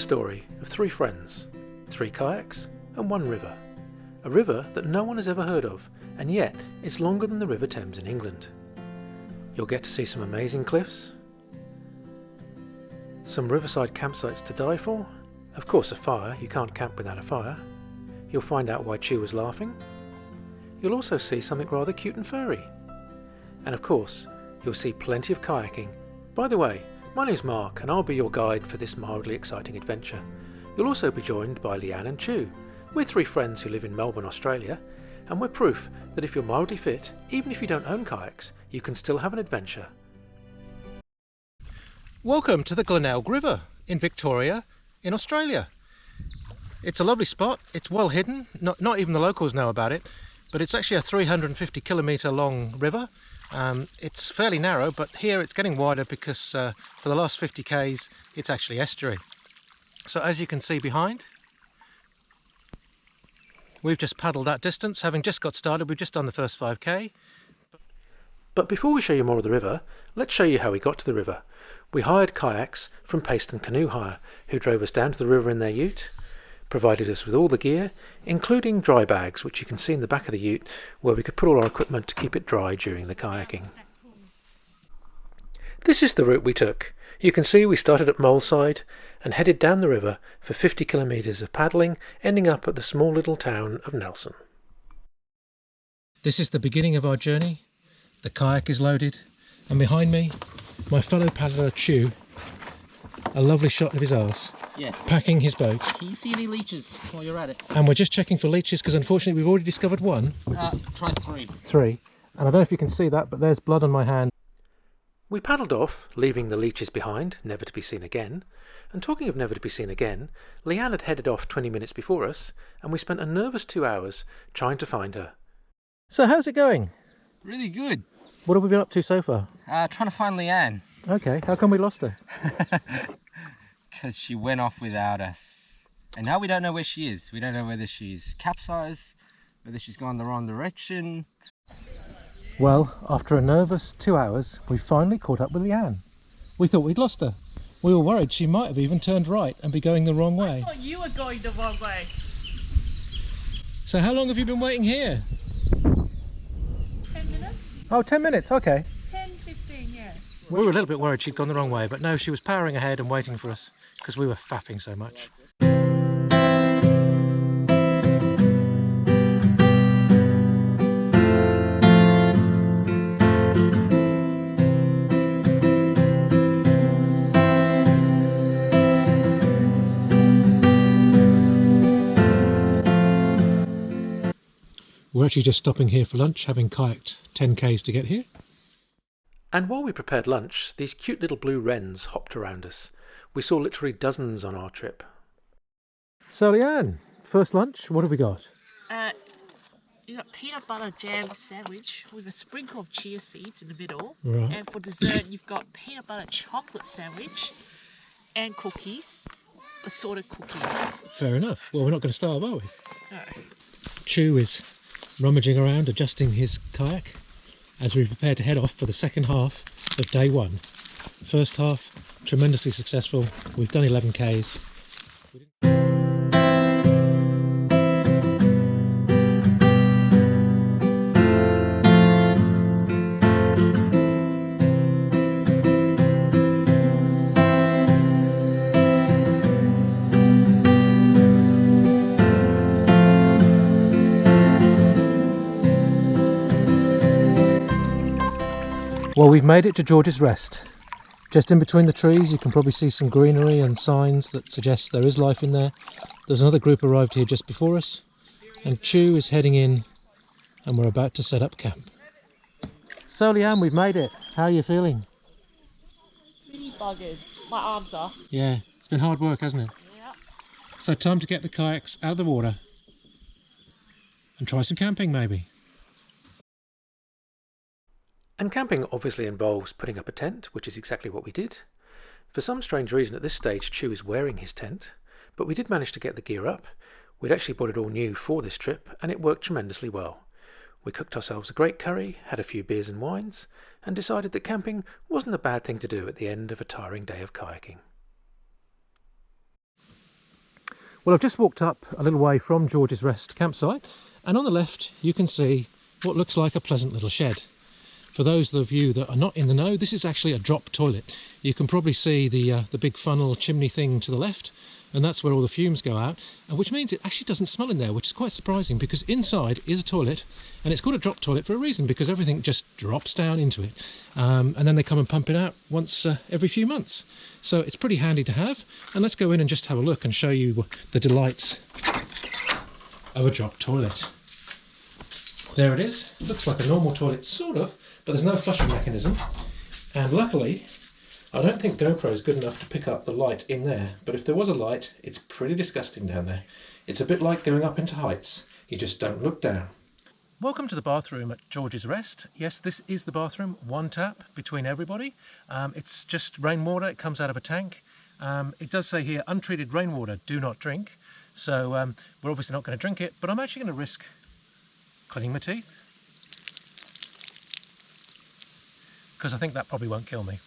story of three friends, 3 kayaks and 1 river. A river that no one has ever heard of, and yet it's longer than the River Thames in England. You'll get to see some amazing cliffs, some riverside campsites to die for, of course a fire, you can't camp without a fire. You'll find out why Chu was laughing. You'll also see something rather cute and furry. And of course, you'll see plenty of kayaking. By the way, my name's Mark and I'll be your guide for this mildly exciting adventure. You'll also be joined by Leanne and Chu. We're 3 friends who live in Melbourne, Australia, and we're proof that if you're mildly fit, even if you don't own kayaks, you can still have an adventure. Welcome to the Glenelg River in Victoria in Australia. It's a lovely spot, it's well hidden, not even the locals know about it, but it's actually a 350 kilometre long river. It's fairly narrow, but here it's getting wider because for the last 50 k's it's actually estuary. So as you can see behind, we've just paddled that distance, having just got started. We've just done the first 5k. But before we show you more of the river, let's show you how we got to the river. We hired kayaks from Payson Canoe Hire, who drove us down to the river in their ute, provided us with all the gear, including dry bags, which you can see in the back of the ute, where we could put all our equipment to keep it dry during the kayaking. This is the route we took. You can see we started at Moleside and headed down the river for 50 kilometres of paddling, ending up at the small little town of Nelson. This is the beginning of our journey. The kayak is loaded, and behind me, my fellow paddler Chu, a lovely shot of his arse, yes, packing his boat. Can you see any leeches while you're at it? And we're just checking for leeches because unfortunately we've already discovered 1. Try 3. 3. And I don't know if you can see that, but there's blood on my hand. We paddled off, leaving the leeches behind, never to be seen again. And talking of never to be seen again, Leanne had headed off 20 minutes before us, and we spent a nervous 2 hours trying to find her. So how's it going? Really good. What have we been up to so far? Trying to find Leanne. Okay, how come we lost her? Because she went off without us. And now we don't know where she is. We don't know whether she's capsized, whether she's gone the wrong direction. Well, after a nervous 2 hours, we finally caught up with Leanne. We thought we'd lost her. We were worried she might have even turned right and be going the wrong way. I thought you were going the wrong way. So how long have you been waiting here? 10 minutes? Oh, 10 minutes, okay. 10, 15, yeah. We were a little bit worried she'd gone the wrong way, but no, she was powering ahead and waiting for us because we were faffing so much. We're actually just stopping here for lunch, having kayaked 10 k's to get here. And while we prepared lunch, these cute little blue wrens hopped around us. We saw literally dozens on our trip. So Leanne, first lunch, what have we got? You got peanut butter jam sandwich with a sprinkle of chia seeds in the middle. Right. And for dessert, you've got peanut butter chocolate sandwich and cookies, assorted cookies. Fair enough. Well, we're not going to starve, are we? No. Chu is rummaging around, adjusting his kayak as we prepare to head off for the second half of day 1. First half, tremendously successful. We've done 11 k's. Well, we've made it to George's Rest. Just in between the trees you can probably see some greenery and signs that suggest there is life in there. There's another group arrived here just before us, and Chu is heading in and we're about to set up camp. So Leanne, we've made it. How are you feeling? Pretty buggered. My arms are. Yeah, it's been hard work, hasn't it? Yeah. So time to get the kayaks out of the water and try some camping maybe. And camping obviously involves putting up a tent, which is exactly what we did. For some strange reason at this stage Chu is wearing his tent, but we did manage to get the gear up. We'd actually bought it all new for this trip and it worked tremendously well. We cooked ourselves a great curry, had a few beers and wines, and decided that camping wasn't a bad thing to do at the end of a tiring day of kayaking. Well, I've just walked up a little way from George's Rest campsite, and on the left you can see what looks like a pleasant little shed. For those of you that are not in the know, this is actually a drop toilet. You can probably see the big funnel chimney thing to the left, and that's where all the fumes go out, which means it actually doesn't smell in there, which is quite surprising, because inside is a toilet, and it's called a drop toilet for a reason, because everything just drops down into it, and then they come and pump it out once every few months. So it's pretty handy to have, and let's go in and just have a look and show you the delights of a drop toilet. There it is. It looks like a normal toilet, sort of, but there's no flushing mechanism, and luckily I don't think GoPro is good enough to pick up the light in there, but if there was a light, it's pretty disgusting down there. It's a bit like going up into heights, you just don't look down. Welcome to the bathroom at George's Rest. Yes, this is the bathroom, one tap between everybody. It's just rainwater, it comes out of a tank. It does say here, untreated rainwater, do not drink. So we're obviously not going to drink it, but I'm actually going to risk cleaning my teeth, because I think that probably won't kill me.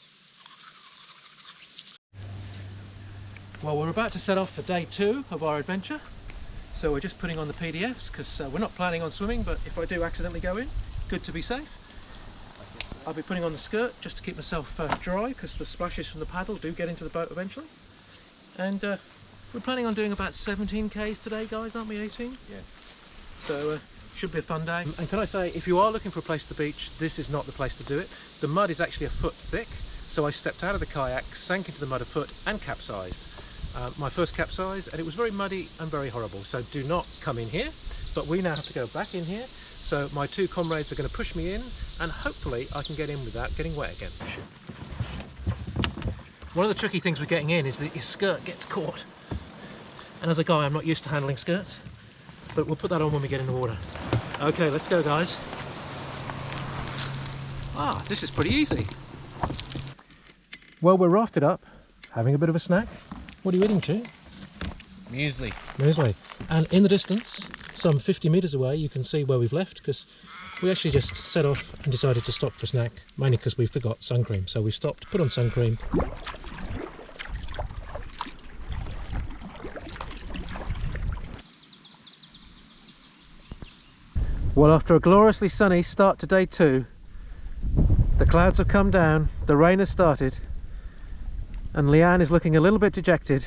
Well, we're about to set off for day 2 of our adventure, so we're just putting on the PDFs because we're not planning on swimming, but if I do accidentally go in, good to be safe. I'll be putting on the skirt just to keep myself dry, because the splashes from the paddle do get into the boat eventually. And we're planning on doing about 17 k's today, guys, aren't we? 18? Yes. So should be a fun day. And can I say, if you are looking for a place to beach, this is not the place to do it. The mud is actually a foot thick, so I stepped out of the kayak, sank into the mud a foot and capsized. My first capsize, and it was very muddy and very horrible, so do not come in here. But we now have to go back in here, so my 2 comrades are going to push me in, and hopefully I can get in without getting wet again. One of the tricky things with getting in is that your skirt gets caught, and as a guy I'm not used to handling skirts, but we'll put that on when we get in the water. Okay, let's go, guys. Ah, this is pretty easy. Well, we're rafted up, having a bit of a snack. What are you eating, Chu? Muesli. Muesli. And in the distance, some 50 metres away, you can see where we've left, because we actually just set off and decided to stop for a snack, mainly because we forgot sun cream. So we stopped, put on sun cream. Well, after a gloriously sunny start to day 2, the clouds have come down, the rain has started, and Leanne is looking a little bit dejected.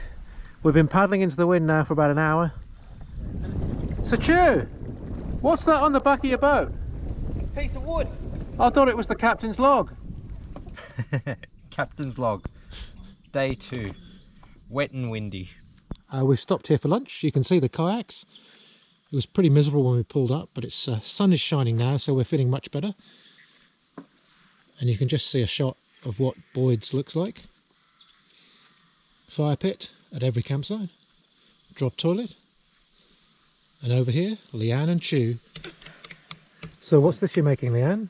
We've been paddling into the wind now for about an hour. So Chu, what's that on the back of your boat? Piece of wood. I thought it was the captain's log. Captain's log. Day 2. Wet and windy. We've stopped here for lunch. You can see the kayaks. It was pretty miserable when we pulled up, but it's sun is shining now, so we're feeling much better. And you can just see a shot of what Boyd's looks like. Fire pit at every campsite. Drop toilet. And over here, Leanne and Chu. So what's this you're making, Leanne?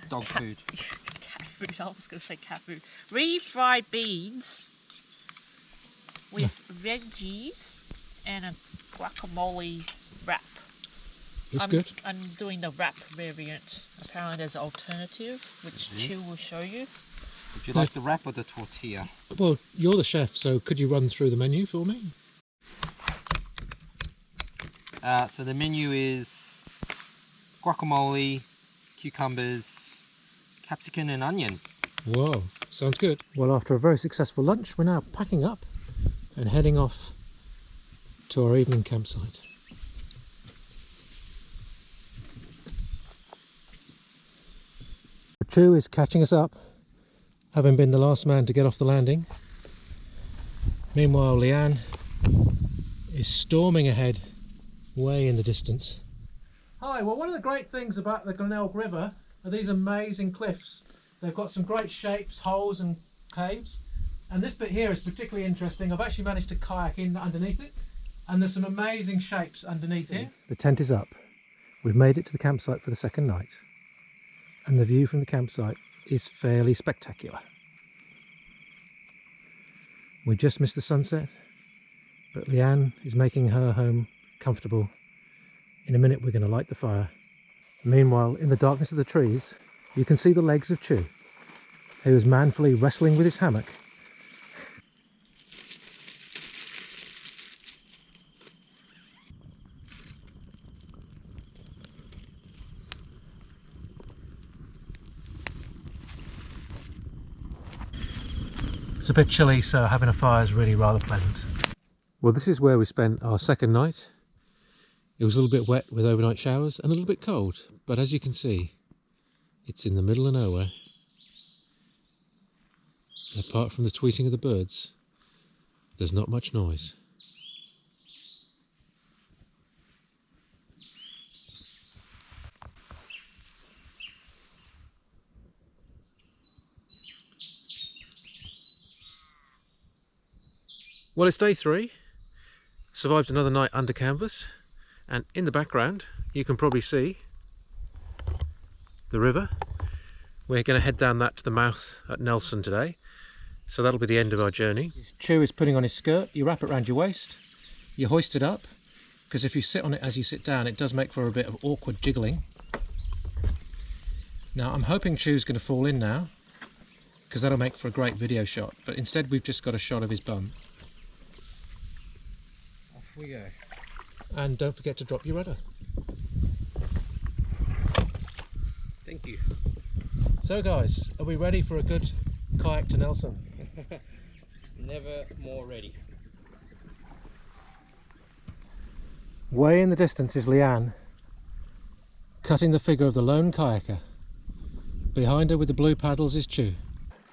Dog food. Cat food. I was going to say cat food. Refried beans with veggies and a guacamole wrap. Looks good. I'm doing the wrap variant. Apparently there's an alternative, which Chu will show you. Would you like the wrap or the tortilla? Well, you're the chef, so could you run through the menu for me? So the menu is guacamole, cucumbers, capsicum and onion. Whoa, sounds good. Well, after a very successful lunch, we're now packing up and heading off to our evening campsite. Chu is catching us up, having been the last man to get off the landing. Meanwhile, Leanne is storming ahead, way in the distance. Hi, well, one of the great things about the Glenelg River are these amazing cliffs. They've got some great shapes, holes and caves, and this bit here is particularly interesting. I've actually managed to kayak in underneath it, and there's some amazing shapes underneath here. The tent is up. We've made it to the campsite for the second night, and the view from the campsite is fairly spectacular. We just missed the sunset, but Leanne is making her home comfortable. In a minute we're going to light the fire. Meanwhile, in the darkness of the trees, you can see the legs of Chu, who is manfully wrestling with his hammock. It's a bit chilly, so having a fire is really rather pleasant. Well, this is where we spent our second night. It was a little bit wet with overnight showers and a little bit cold, but as you can see, it's in the middle of nowhere. Apart from the tweeting of the birds, there's not much noise. Well, it's day 3. Survived another night under canvas, and in the background you can probably see the river. We're going to head down that to the mouth at Nelson today, so that'll be the end of our journey. Chew is putting on his skirt. You wrap it around your waist, you hoist it up, because if you sit on it as you sit down, it does make for a bit of awkward jiggling. Now I'm hoping Chew's going to fall in now, because that'll make for a great video shot, but instead we've just got a shot of his bum. Off we go. And don't forget to drop your rudder. Thank you. So guys, are we ready for a good kayak to Nelson? Never more ready. Way in the distance is Leanne, cutting the figure of the lone kayaker. Behind her with the blue paddles is Chew.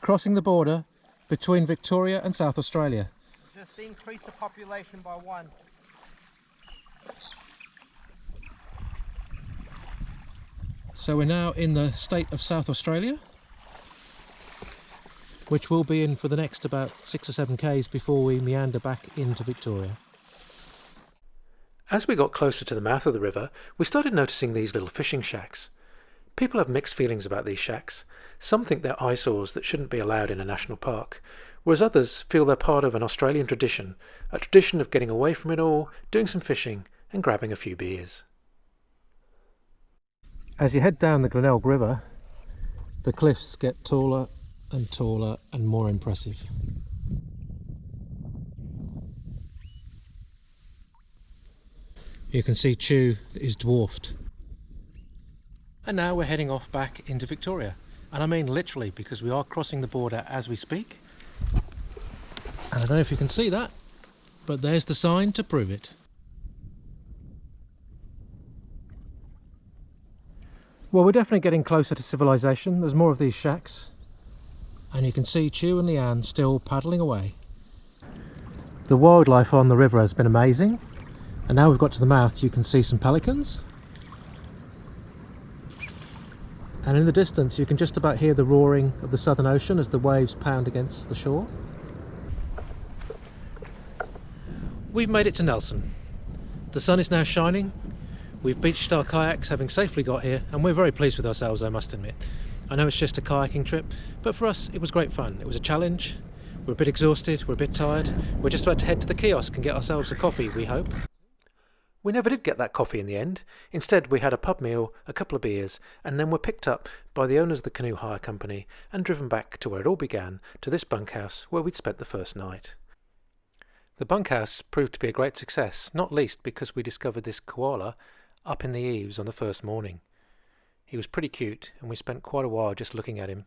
Crossing the border between Victoria and South Australia. Just increased the population by 1. So we're now in the state of South Australia, which we'll be in for the next about 6 or 7 k's before we meander back into Victoria. As we got closer to the mouth of the river, we started noticing these little fishing shacks. People have mixed feelings about these shacks. Some think they're eyesores that shouldn't be allowed in a national park, whereas others feel they're part of an Australian tradition, a tradition of getting away from it all, doing some fishing and grabbing a few beers. As you head down the Glenelg River, the cliffs get taller and taller and more impressive. You can see Chew is dwarfed. And now we're heading off back into Victoria. And I mean literally, because we are crossing the border as we speak. And I don't know if you can see that, but there's the sign to prove it. Well, we're definitely getting closer to civilization. There's more of these shacks. And you can see Chew and Leanne still paddling away. The wildlife on the river has been amazing. And now we've got to the mouth, you can see some pelicans. And in the distance you can just about hear the roaring of the Southern Ocean as the waves pound against the shore. We've made it to Nelson. The sun is now shining. We've beached our kayaks, having safely got here, and we're very pleased with ourselves, I must admit. I know it's just a kayaking trip, but for us it was great fun. It was a challenge. We're a bit exhausted, we're a bit tired. We're just about to head to the kiosk and get ourselves a coffee, we hope. We never did get that coffee in the end. Instead we had a pub meal, a couple of beers, and then were picked up by the owners of the canoe hire company and driven back to where it all began, to this bunkhouse where we'd spent the first night. The bunkhouse proved to be a great success, not least because we discovered this koala up in the eaves on the first morning. He was pretty cute, and we spent quite a while just looking at him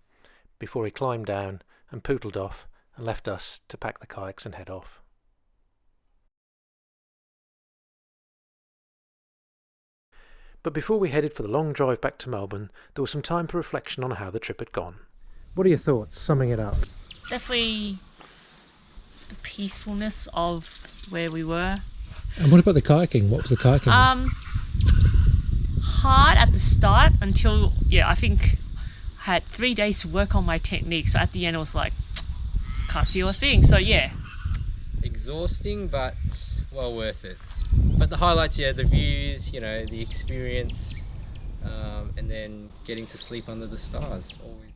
before he climbed down and pootled off and left us to pack the kayaks and head off. But before we headed for the long drive back to Melbourne, there was some time for reflection on how the trip had gone. What are your thoughts, summing it up? Definitely the peacefulness of where we were. And what about the kayaking? What was the kayaking? Hard at the start until, I think I had 3 days to work on my technique. So at the end I was like, can't feel a thing. So yeah. Exhausting, but well worth it. But the highlights, the views, the experience, and then getting to sleep under the stars. Always.